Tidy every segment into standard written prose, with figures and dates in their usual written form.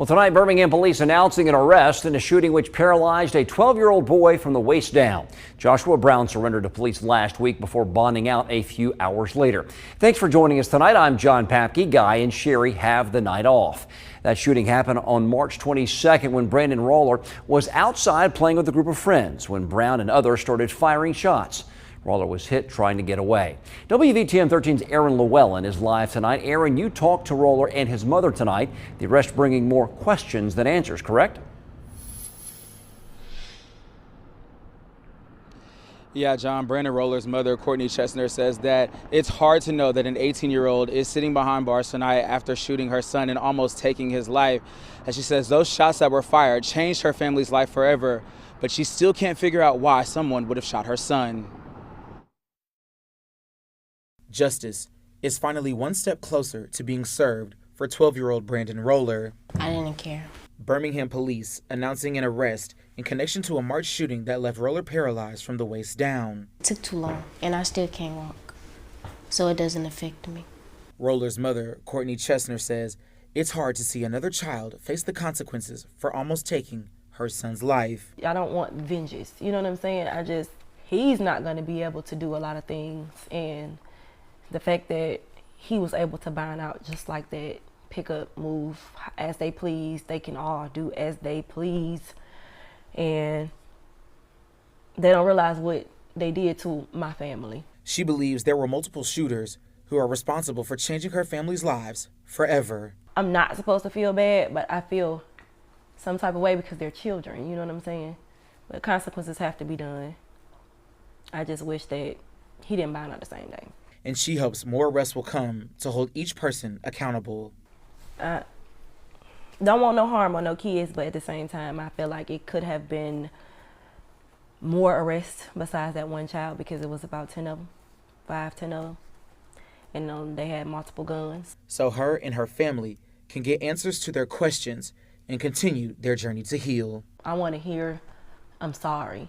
Well, tonight, Birmingham police announcing an arrest in a shooting which paralyzed a 12-year-old boy from the waist down. Joshua Brown surrendered to police last week before bonding out a few hours later. Thanks for joining us tonight. I'm John Papke. Guy and Sherry have the night off. That shooting happened on March 22nd when Brandon Roller was outside playing with a group of friends when Brown and others started firing shots. Roller was hit trying to get away. WVTM 13's Aaron Llewellyn is live tonight. Aaron, you talked to Roller and his mother tonight. The arrest bringing more questions than answers, correct? Yeah, John. Brandon Roller's mother, Courtney Chesner, says that it's hard to know that an 18-year-old is sitting behind bars tonight after shooting her son and almost taking his life. As she says, those shots that were fired changed her family's life forever, but she still can't figure out why someone would have shot her son. Justice is finally one step closer to being served for 12-year-old Brandon Roller. I didn't care. Birmingham police announcing an arrest in connection to a March shooting that left Roller paralyzed from the waist down. It took too long, and I still can't walk, so it doesn't affect me. Roller's mother, Courtney Chesner, says it's hard to see another child face the consequences for almost taking her son's life. I don't want vengeance, you know what I'm saying? He's not going to be able to do a lot of things, and the fact that he was able to bind out just like that, pick up, move as they please, they can all do as they please, and they don't realize what they did to my family. She believes there were multiple shooters who are responsible for changing her family's lives forever. I'm not supposed to feel bad, but I feel some type of way because they're children, you know what I'm saying? But consequences have to be done. I just wish that he didn't bind out the same day. And she hopes more arrests will come to hold each person accountable. I don't want no harm on no kids, but at the same time, I feel like it could have been more arrests besides that one child because it was about 10 of them, 10 of them. And they had multiple guns. So her and her family can get answers to their questions and continue their journey to heal. I want to hear, I'm sorry.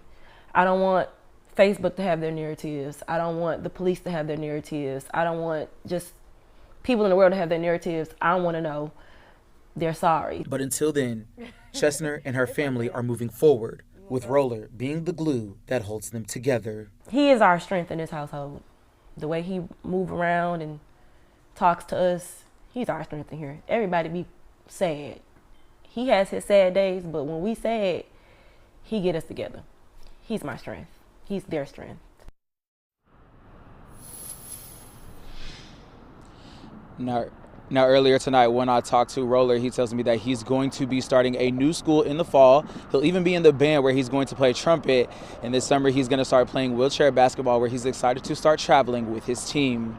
I don't want Facebook to have their narratives. I don't want the police to have their narratives. I don't want just people in the world to have their narratives. I want to know they're sorry. But until then, Chesner and her family are moving forward, with Roller being the glue that holds them together. He is our strength in this household. The way he moves around and talks to us, he's our strength in here. Everybody be sad. He has his sad days, but when we sad, he get us together. He's my strength. He's their strength. Now earlier tonight when I talked to Roller, he tells me that he's going to be starting a new school in the fall. He'll even be in the band where he's going to play trumpet. And this summer he's going to start playing wheelchair basketball where he's excited to start traveling with his team.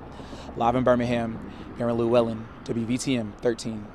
Live in Birmingham, Aaron Llewellyn, WVTM 13.